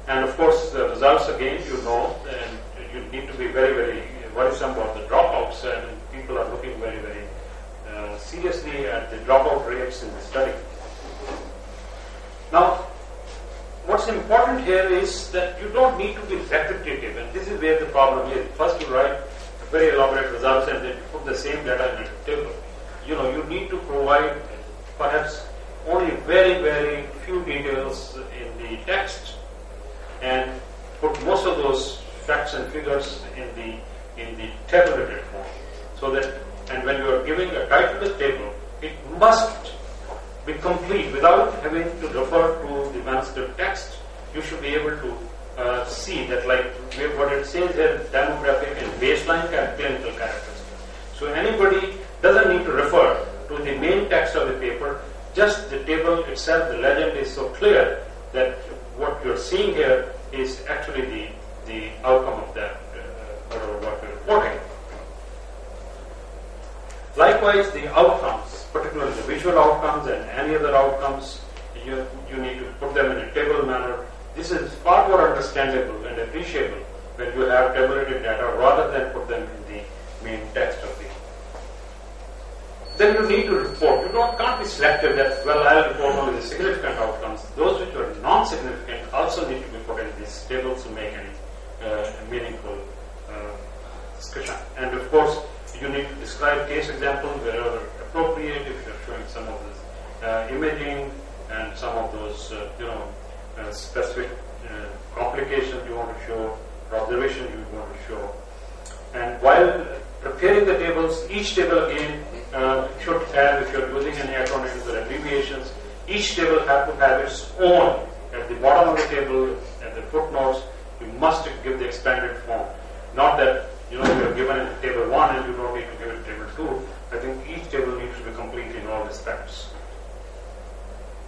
And of course, the results again, and you need to be very, very worrisome about the dropouts. I mean, people are looking very, very seriously at the dropout rates in the study. Now, what's important here is that you don't need to be repetitive, and this is where the problem is. First, you write very elaborate results and then put the same data in a table. You need to provide perhaps only very, very few details in the text and put most of those facts and figures in the tabulated form. So that, and when you are giving a title to the table, it must be complete without having to refer to the manuscript text. You should be able to see that, like what it says here, demographic and baseline clinical characteristics. So anybody doesn't need to refer to the main text of the paper. Just the table itself, the legend is so clear that what you're seeing here is actually the outcome of that, what we're reporting. Likewise, the outcomes, particularly the visual outcomes and any other outcomes, you need to put them in a table manner. This is far more understandable and appreciable when you have tabulated data rather than put them in the main text of the. Then you need to report. You can't be selective that, well, I'll report only the significant outcomes. Those which are non-significant also need to be put in these tables to make any meaningful discussion. And of course, you need to describe case examples wherever appropriate, if you're showing some of this imaging and some of those, specific complications you want to show, or observations you want to show. And while preparing the tables, each table again should have, if you're using any acronyms or abbreviations, each table have to have its own. At the bottom of the table, at the footnotes, you must give the expanded form. Not that, you're given in table 1 and you don't need to give it in table 2. I think each table needs to be complete in all respects.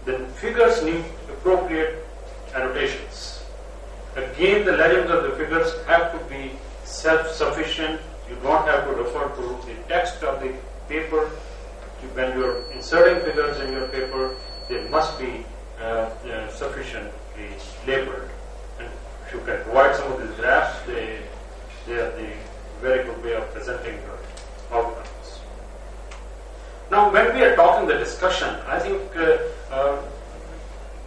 The figures need appropriate annotations. Again, the legends of the figures have to be self-sufficient You don't have to refer to the text of the paper. When you are inserting figures in your paper, they must be sufficiently labeled. And if you can provide some of these graphs, they are the very good way of presenting your outcomes. Now, when we are talking the discussion, I think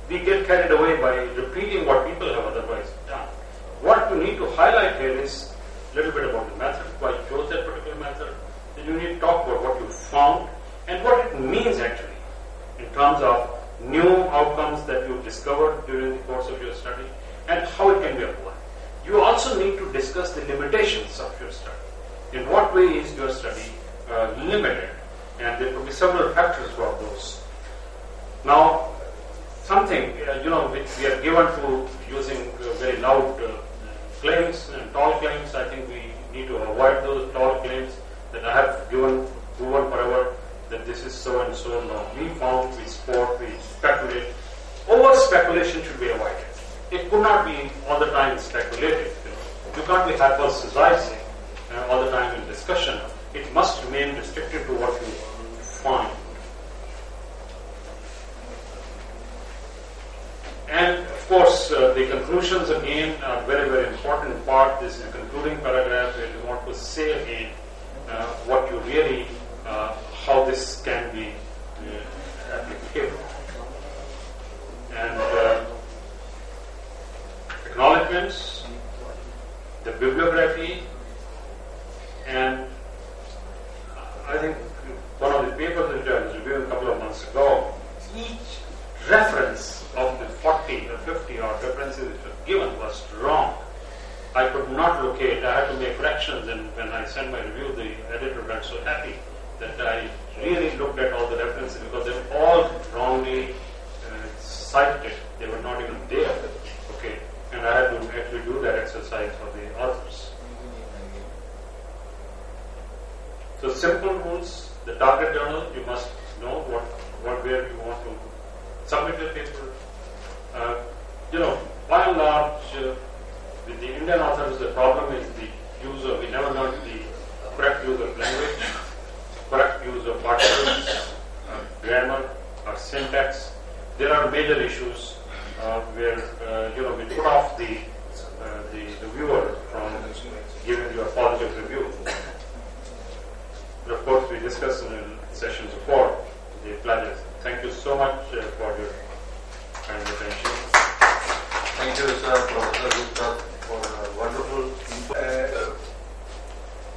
we get carried away by repeating what people have otherwise done. What you need to highlight here is a little bit about the method, why you chose that particular method. Then you need to talk about what you found and what it means actually in terms of new outcomes that you discovered during the course of your study and how it can be applied. You also need to discuss the limitations of your study. In what way is your study limited? And there could be several factors for those. Now, something which we are given to using very loud claims and tall claims, I think we need to avoid those tall claims that I have proven forever that this is so and so. Now we found, we sport, we speculate. Over speculation should be avoided. It could not be all the time speculative. You can't be hypothesizing all the time in discussion. It must remain restricted to what you find. And of course, the conclusions again are very, very important part. This is the concluding paragraph where you want to say again what you really, how this can be applicable. And acknowledgements, the bibliography, and I think one of the papers which I was reviewing a couple of months ago, each reference of the 40 or 50 odd references which were given was wrong. I could not locate, I had to make corrections, and when I sent my review, the editor got so happy that I really looked at all the references because they were all wrongly cited. They were not even there. Okay, and I had to actually do that exercise for the authors. So simple rules, the target journal, you must know where you want to submit your paper. By and large, with the Indian authors, the problem is the use of, we never learned the correct use of language, correct use of particles, grammar, or syntax. There are major issues where we put off the reviewer from giving you a positive review. But of course, we discussed in sessions before the plagiarism. Thank you so much for your kind attention. Thank you, sir, Professor Gupta, for a wonderful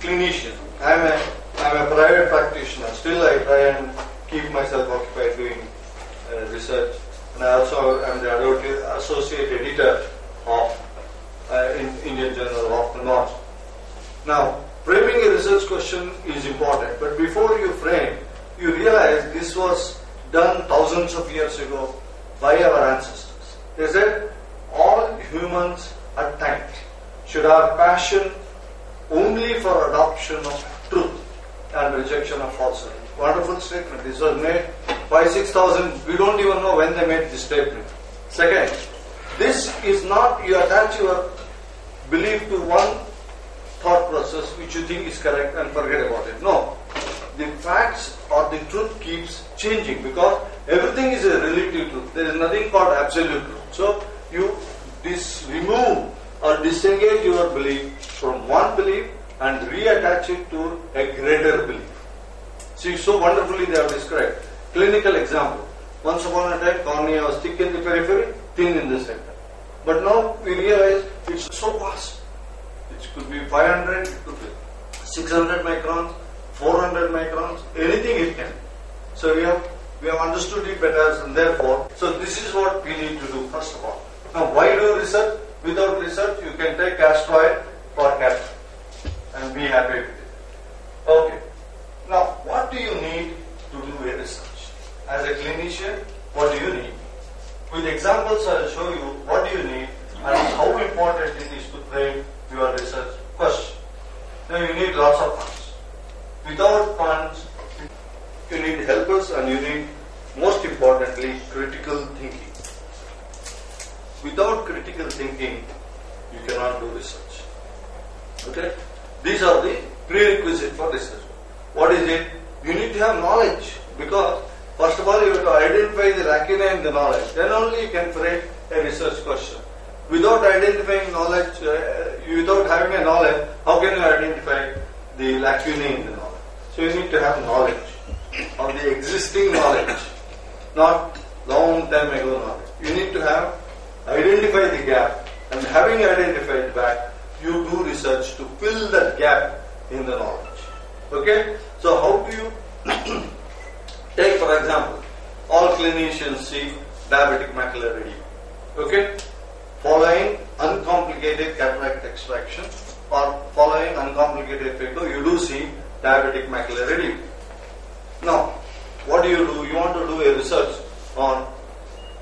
clinician. I'm a private practitioner. Still, I try and keep myself occupied doing research, and I also am the associate editor of Indian Journal of Ophthalmology. Now, framing a research question is important, but before you frame, you realize this was done thousands of years ago by our ancestors. They said all humans at times should have passion only for adoption of truth and rejection of falsehood. Wonderful statement. This was made 5,000-6,000. We don't even know when they made this statement. Second, this is not you attach your belief to one thought process which you think is correct and forget about it. No. The facts or the truth keeps changing because everything is a relative truth. There is nothing called absolute truth. So you remove or disengage your belief from one belief and reattach it to a greater belief. See, so wonderfully they have described. Clinical example. Once upon a time, cornea was thick in the periphery, thin in the center. But now we realize it's so vast. It could be 500, it could be 600 microns, 400 microns, anything it can. So we have understood it better, and therefore, so this is what we need to do first of all. Now, why do research? Without research, you can take castor oil for capture and be happy with it. Okay. Now, what do you need to do a research? As a clinician, what do you need? With examples, I will show you what do you need and how important it is to frame your research question. Now, you need lots of funds. Without funds, you need helpers and you need, most importantly, critical thinking. Without critical thinking, you cannot do research. Okay? These are the prerequisite for research. What is it? You need to have knowledge, because first of all you have to identify the lacuna in the knowledge. Then only you can frame a research question. Without identifying knowledge, without having a knowledge, how can you identify the lacunae in the knowledge? So you need to have knowledge of the existing knowledge, not long time ago knowledge. You need to have identify the gap, and having identified that, you do research to fill that gap in the knowledge. Okay? So how do you take, for example, all clinicians see diabetic macular edema. Okay? Following uncomplicated cataract extraction or following uncomplicated phaco, you do see diabetic macular edema. Now, what do? You want to do a research on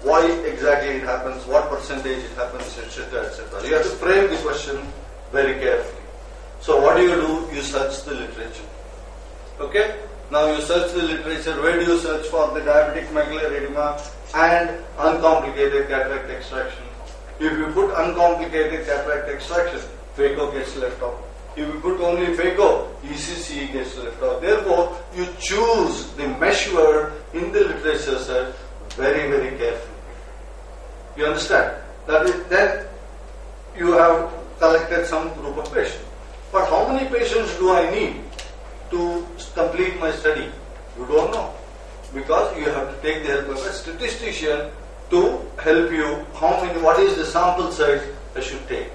why exactly it happens, what percentage it happens, etc., etc. You have to frame the question very carefully. So what do? You search the literature. Okay? Now you search the literature. Where do you search for the diabetic macular edema and uncomplicated cataract extraction? If you put uncomplicated cataract extraction, phaco gets left out. If you put only phaco, ECCE gets left out. Therefore, you choose the mesh word in the literature search very, very carefully. You understand? That is, then you have collected some group of patients. But how many patients do I need to complete my study? You don't know. Because you have to take the help of a statistician to help you what is the sample size I should take.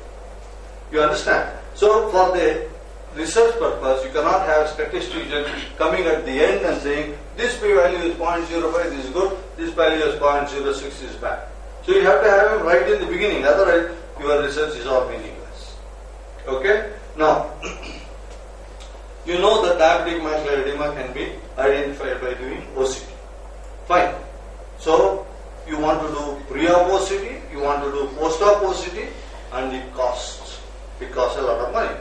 You understand? So for the research purpose, you cannot have statistician coming at the end and saying, this p-value is 0.05, this is good, this value is 0.06 is bad. So you have to have him right in the beginning, otherwise your research is all meaningless. Okay? Now, you know that diabetic macular edema can be identified by doing OCT. Fine. So, you want to do pre-op OCT, you want to do post-op OCT, and it costs. It costs a lot of money.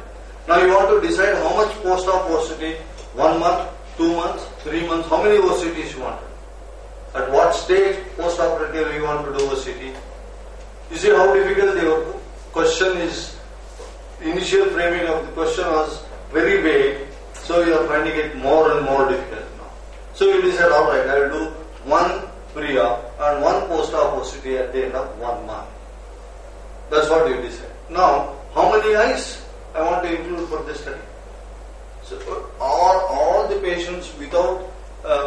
Now you want to decide how much post-op OCT, 1 month, 2 months, 3 months, how many OCTs you want. At what stage post-operative you want to do OCT. You see how difficult your question is. Initial framing of the question was very vague, so you are finding it more and more difficult now. So you decide, alright, I will do 1 pre-op and 1 post-op OCT at the end of 1 month. That's what you decide. Now, how many eyes I want to include for this study? So, all the patients without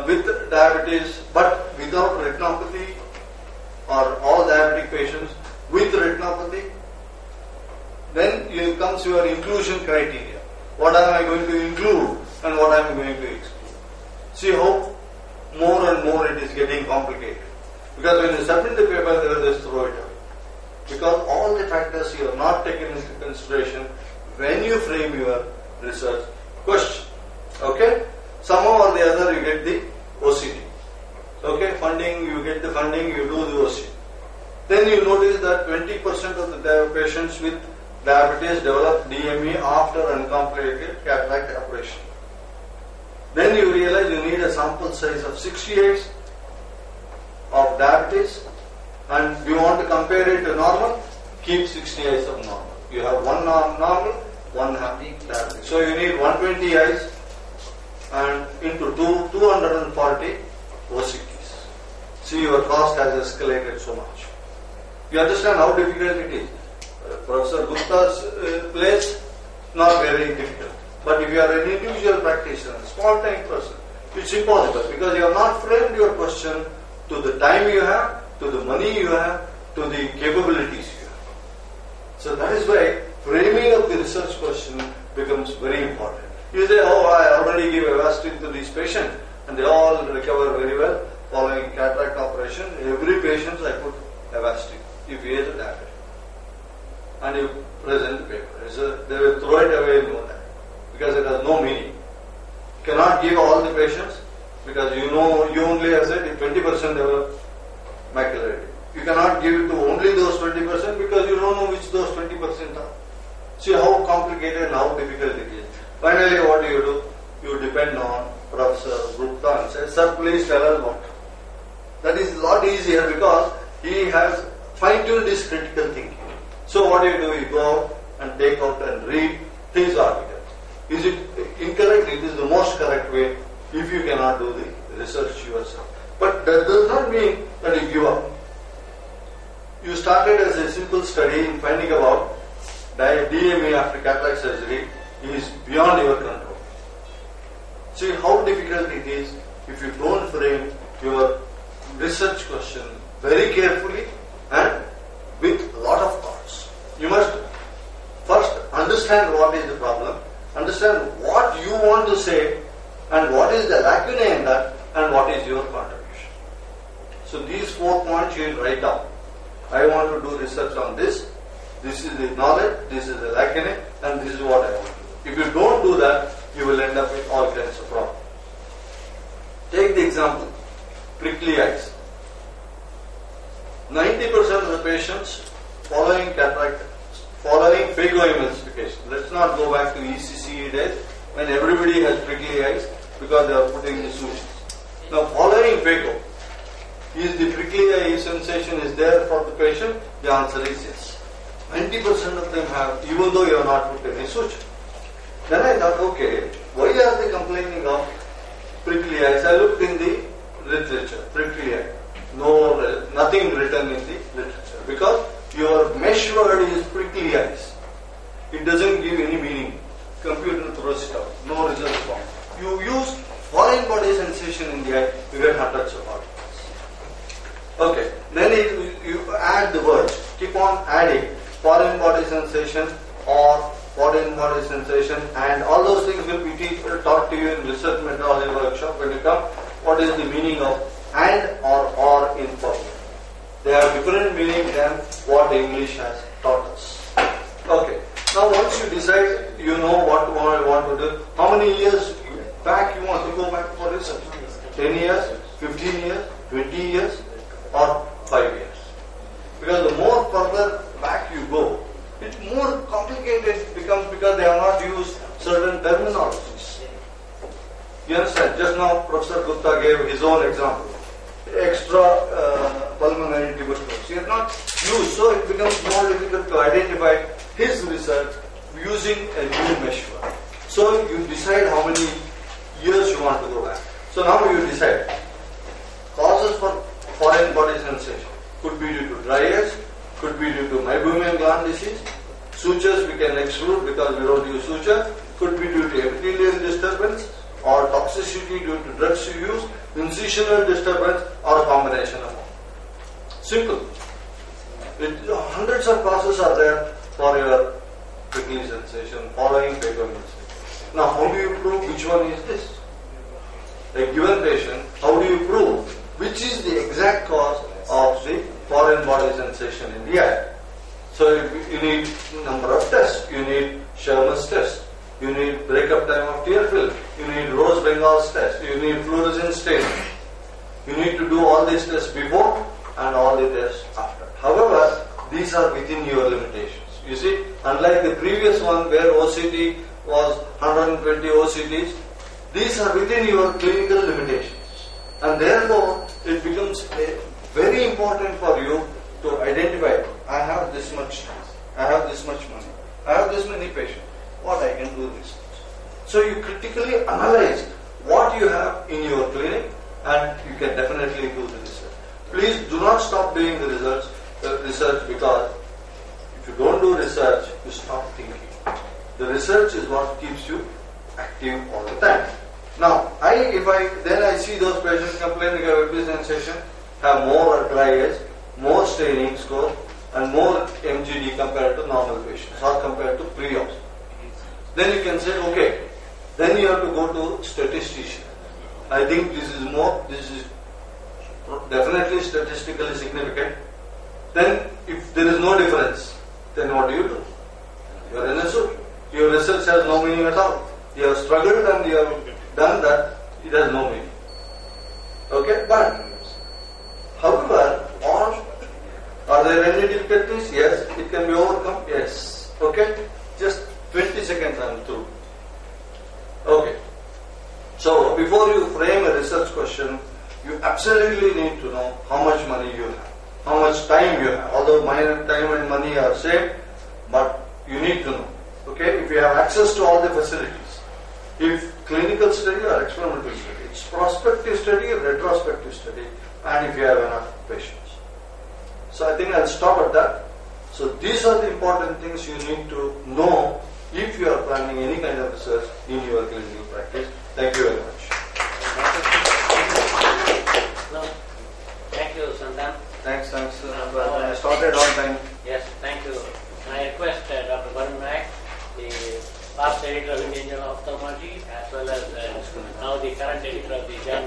with diabetes but without retinopathy, or all diabetic patients with retinopathy? Then comes your inclusion criteria. What am I going to include and what I am going to exclude? See how more and more it is getting complicated. Because when you submit the paper, they will just throw it away. Because all the factors you have not taken into consideration when you frame your research question. Okay? Somehow or the other you get the OCT. Okay? Funding, you get the funding, you do the OCT. Then you notice that 20% of the patients with diabetes develop DME after uncomplicated cataract operation. Then you realize you need a sample size of 68 of diabetes, and you want to compare it to normal, keep 60 eyes of normal. You have 1 normal, 1 diabetes. So you need 120 eyes and into 240 OCTs. See, your cost has escalated so much. You understand how difficult it is. Professor Gupta's place, not very difficult. But if you are an individual practitioner, small time person, it's impossible because you have not framed your question to the time you have, to the money you have, to the capabilities you have. So that is why framing of the research question becomes very important. You say, oh, I already give Avastin to these patients and they all recover very well following cataract operation. Every patient I put Avastin if he is a diabetic. And you present the paper. They will throw it away in no time because it has no meaning. You cannot give all the patients because you know you only have said 20% develop macular edema. You cannot give it to only those 20% because you don't know which those 20% are. See how complicated and how difficult it is. Finally, what do? You depend on Professor Gupta and say, sir, please tell us what. That is a lot easier because he has fine-tuned his critical thinking. So what do? You go out and take out and read his article. Is yourself. But that does not mean that you give up. You started as a simple study in finding about DME after cataract surgery is beyond your control. See how difficult it is if you don't frame your research question very carefully and with a lot of thoughts. You must first understand what is the problem, understand what you want to say and what is the lacuna in that and what is your contribution. So these 4 points you will write down. I want to do research on this. This is the knowledge, this is the lacuna, and this is what I want to do. If you don't do that, you will end up with all kinds of problems. Take the example, prickly eyes. 90% of the patients following cataract, following phagoemulsification. Let's not go back to ECCE days when everybody has prickly eyes because they are putting the sutures. Now following phago, is the prickly eye sensation is there for the patient? The answer is yes. 90% of them have, even though you have not put any suture. Then I thought, okay, why are they complaining of prickly eyes? I looked in the literature, prickly eye. No, nothing written in the literature because your mesh word is prickly eyes. It doesn't give any meaning. Computer throws it out. No result form. You use foreign body sensation in the eye, you get hundreds of articles. Okay, then you add the words. Keep on adding foreign body sensation or foreign body sensation, and all those things will be taught to you in research methodology workshop when you come. What is the meaning of and or in formula? They have different meaning than what English has taught us. Okay, now once you decide, you know what you want to do. How many years back you want to go back for research? 10 years, 15 years, 20 years, or 5 years? Because the more further back you go, it's more complicated it becomes because they have not used certain terminologies. You understand? Just now Professor Gupta gave his own example. Extra pulmonary tuberculosis. He has not used, so it becomes more difficult to identify his research using a new mesh word. So you decide how many years you want to go back. So now you decide. Causes for foreign body sensation could be due to dry eyes, could be due to meibomian gland disease. Sutures we can exclude because we don't use suture. Could be due to epithelial disturbance or toxicity due to drugs you use, incisional disturbance, or a combination of all. Simple. Hundreds of causes are there for your prickly sensation following phagoemulsification. Now, how do you prove which one is this? A given patient, how do you prove which is the exact cause of the foreign body sensation in the eye? So you need number of tests. You need Sherman's test. You need breakup time of tear film. You need Rose Bengal's test. You need fluorescence staining. You need to do all these tests before and all the tests after. However, these are within your limitations. You see, unlike the previous one where OCT was 120 OCTs, these are within your clinical limitations. And therefore, it becomes very important for you to identify, I have this much time, I have this much money, I have this many patients, what I can do research. So you critically analyze what you have in your clinic and you can definitely do the research. Please do not stop doing the research because if you don't do research, you stop thinking. The research is what keeps you active all the time. Now, then I see those patients complaining of epi sensation, have more dry eyes, more staining score, and more MGD compared to normal patients or compared to pre-op. Then you can say, okay, then you have to go to statistician. I think this is definitely statistically significant. Then if there is no difference, then what do? You are in a suit. Your research has no meaning at all. You have struggled and you have done that, it has no meaning. Okay, but however, are there any difficulties? Yes. It can be overcome? Yes. Okay, just 20 seconds I am through. Okay. So, before you frame a research question, you absolutely need to know how much money you have, how much time you have. Although time and money are same, but you need to know. Okay, if you have access to all the facilities, if clinical study or experimental study. It's prospective study, retrospective study, and if you have enough patients. So I think I'll stop at that. So these are the important things you need to know if you are planning any kind of research in your clinical practice. Thank you very much. No. Thank you, Sandan. Thanks. I started on time. Yes, thank you. I request Dr. Varun Naik, the past editor of Indian Journal of Ophthalmology, as well as now the current editor of the Journal